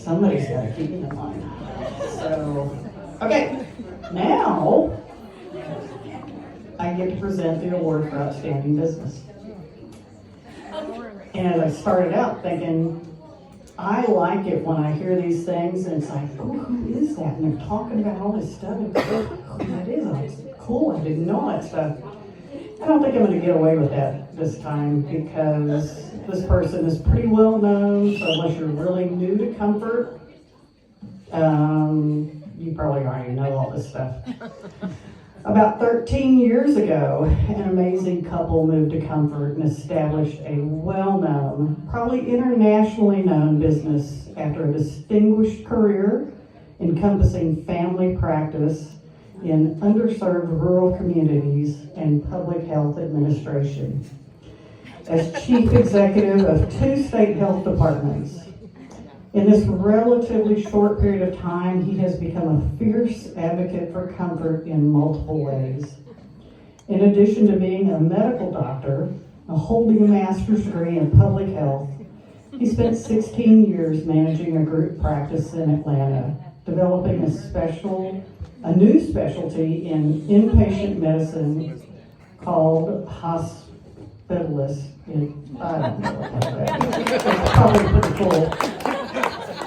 Somebody's got to keep me in line. So, okay, now I get to present the award for outstanding business. And as I started out thinking, I like it when I hear these things and it's like, oh, who is that? And they're talking about all this stuff. And who that is? Oh, it's cool. I didn't know that stuff. I don't think I'm going to get away with that this time because this person is pretty well known. So unless you're really new to comfort, you probably already know all this stuff. About 13 years ago, an amazing couple moved to Comfort and established a well-known, probably internationally known business after a distinguished career encompassing family practice in underserved rural communities and public health administration. As chief executive of 2 state health departments, in this relatively short period of time, he has become a fierce advocate for comfort in multiple ways. In addition to being a medical doctor, holding a master's degree in public health, he spent 16 years managing a group practice in Atlanta, developing a new specialty in inpatient medicine called hospitalist. I don't know what that is. It's probably pretty cool.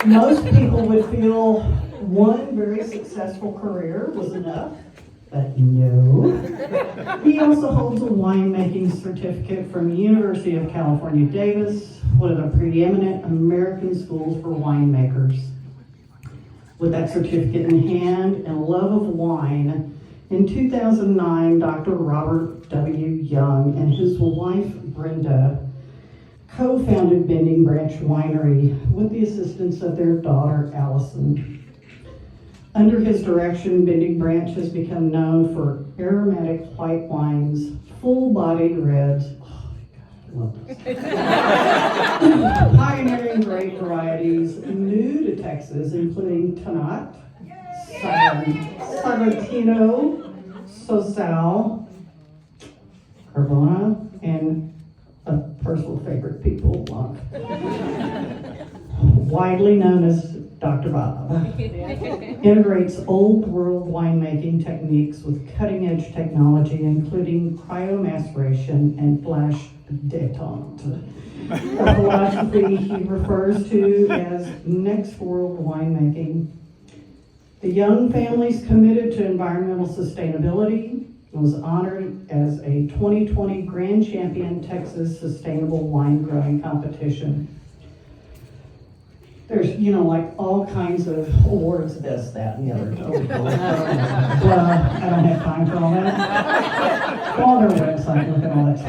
Most people would feel one very successful career was enough, but no. He also holds a winemaking certificate from the University of California, Davis, one of the preeminent American schools for winemakers. With that certificate in hand and love of wine, in 2009, Dr. Robert W. Young and his wife, Brenda, co-founded Bending Branch Winery with the assistance of their daughter, Allison. Under his direction, Bending Branch has become known for aromatic white wines, full-bodied reds, pioneering grape varieties new to Texas, including Tannat, Sargentino, Sosal, Carbona, and a personal favorite, people Blanc. Widely known as Dr. Bob, integrates old world winemaking techniques with cutting edge technology, including cryomaceration and flash détente. A philosophy he refers to as next world winemaking. The Young family's committed to environmental sustainability and was honored as a 2020 Grand Champion Texas Sustainable Wine Growing Competition. There's, like all kinds of awards, this, that, and the other. I don't have time for all that. Go on their website, look at all that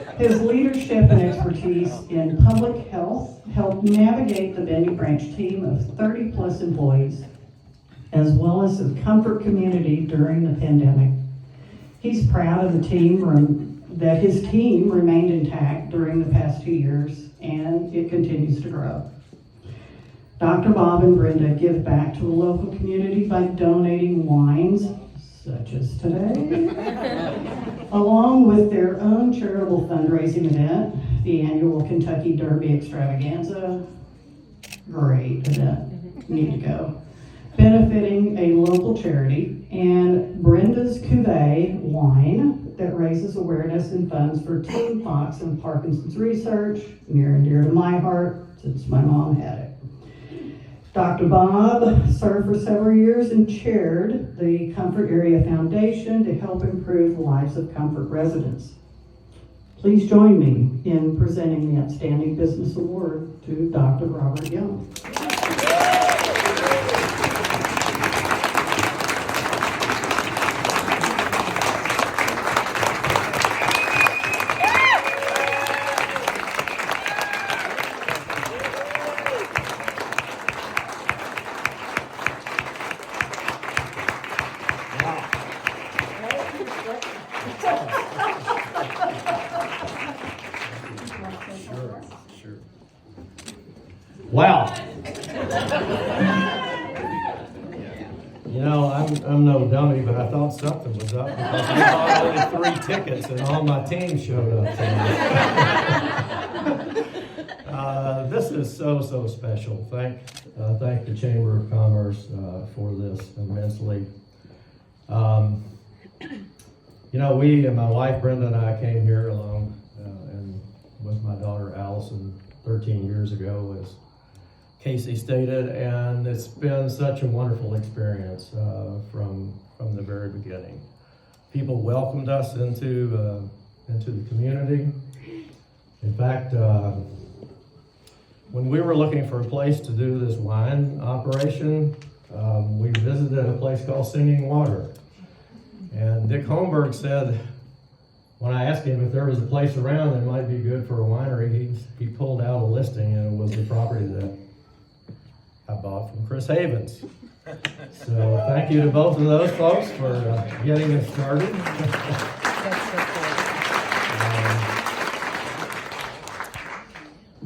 stuff. His leadership and expertise in public health helped navigate the Bending Branch team of 30 plus employees, as well as the comfort community during the pandemic. He's proud of the team that his team remained intact during the past 2 years, and it continues to grow. Dr. Bob and Brenda give back to the local community by donating wines, such as today, along with their own charitable fundraising event, the annual Kentucky Derby Extravaganza. Great event, need to go. Benefiting a local charity, and Brenda's Cuvée wine that raises awareness and funds for teen pox and Parkinson's research, near and dear to my heart since my mom had it. Dr. Bob served for several years and chaired the Comfort Area Foundation to help improve the lives of Comfort residents. Please join me in presenting the Outstanding Business Award to Dr. Robert Young. Wow. I'm no dummy, but I thought something was up because we bought only 3 tickets and all my team showed up tonight. This is so, so special. Thank the Chamber of Commerce for this immensely. You know, we and my wife Brenda and I came here along and with my daughter Allison 13 years ago, as Casey stated, and it's been such a wonderful experience from the very beginning. People welcomed us into the community. In fact, when we were looking for a place to do this wine operation, we visited a place called Singing Water. And Dick Holmberg said, when I asked him if there was a place around that might be good for a winery, he pulled out a listing, and it was the property that I bought from Chris Havens. So thank you to both of those folks for getting us started.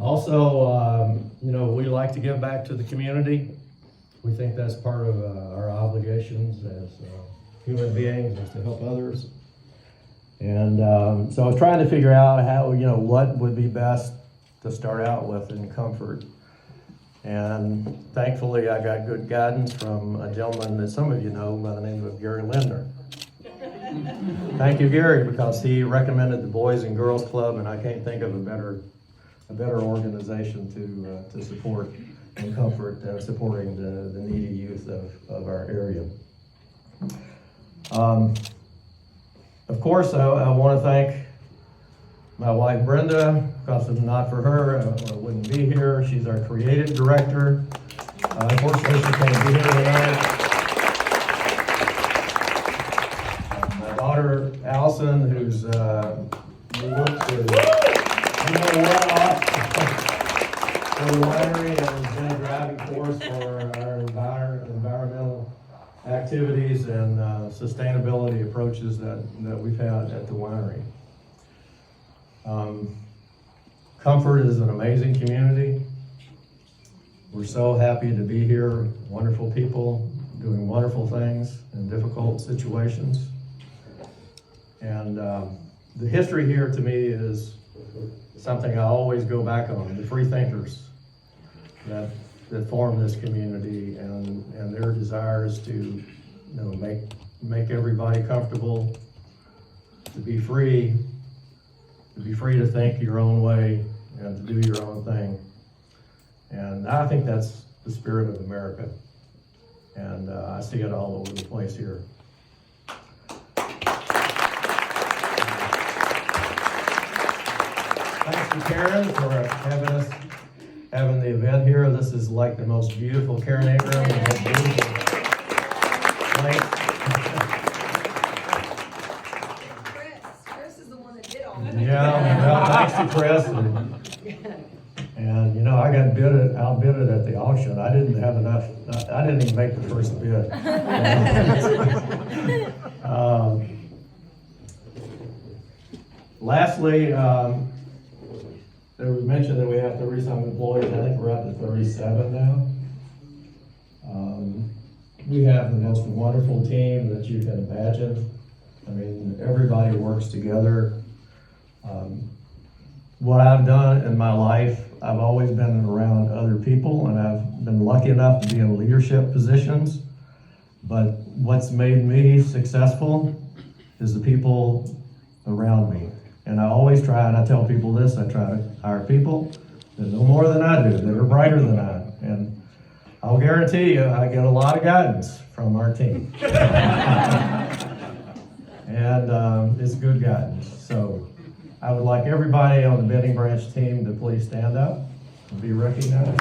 Also, you know, we like to give back to the community. We think that's part of our obligations as human beings, is to help others. And so I was trying to figure out how, you know, what would be best to start out with in Comfort. And thankfully, I got good guidance from a gentleman that some of you know by the name of Gary Lindner. Thank you, Gary, because he recommended the Boys and Girls Club, and I can't think of a better organization to support in Comfort, supporting the needy youth of our area. Of course, I want to thank my wife Brenda, because if not for her, I wouldn't be here. She's our creative director. Unfortunately, she can't be here tonight. My daughter Allison, who's worked with for the winery and has been a driving force for our environmental activities and sustainability approaches that we've had at the winery. Comfort is an amazing community. We're so happy to be here. Wonderful people doing wonderful things in difficult situations. And the history here to me is something I always go back on, the free thinkers that form this community and their desires to, you know, make everybody comfortable, to be free to think your own way and to do your own thing. And I think that's the spirit of America. And I see it all over the place here. Thanks to Karen for having the event here. This is like the most beautiful Carinate room, the most beautiful place. Chris is the one that did all that. Yeah, well, thanks to Chris. And you know, I got outbid at the auction. I didn't have enough. I didn't even make the first bid. Lastly, there was mentioned that we have 30-some employees. I think we're up to 37 now. We have the most wonderful team that you can imagine. I mean, everybody works together. What I've done in my life, I've always been around other people, and I've been lucky enough to be in leadership positions. But what's made me successful is the people around me. And I always try, and I tell people this, I try to hire people that know more than I do, that are brighter than I. And I'll guarantee you, I get a lot of guidance from our team. And it's good guidance. So I would like everybody on the Benning Branch team to please stand up and be recognized.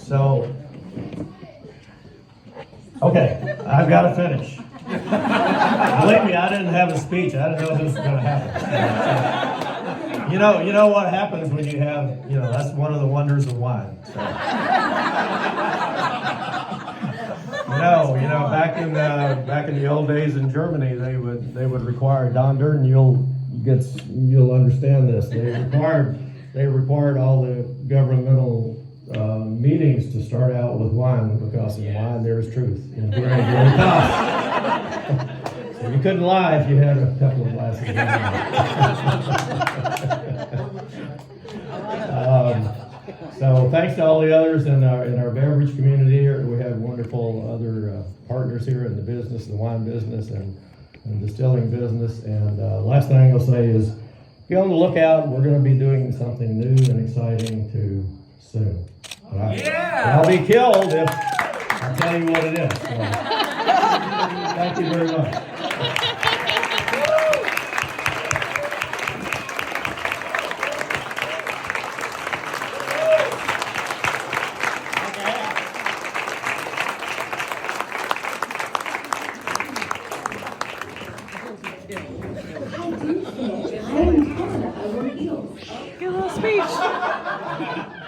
So, okay, I've got to finish. Believe me, I didn't have a speech. I didn't know this was going to happen. You know what happens when you have, that's one of the wonders of wine. So. Back in the old days in Germany, they would require Don Durden. You'll understand this. They required they required all the governmental meetings to start out with wine, because in wine there is truth. And we're going to talk. So you couldn't lie if you had a couple of glasses of wine. So thanks to all the others in our beverage community here. We have wonderful other partners here in the business, the wine business and distilling business. And last thing I'll say is, be on the lookout. We're going to be doing something new and exciting too soon. I'll be killed if I tell you what it is. So, thank you very much. I am in Canada. I wear heels. Give a little speech.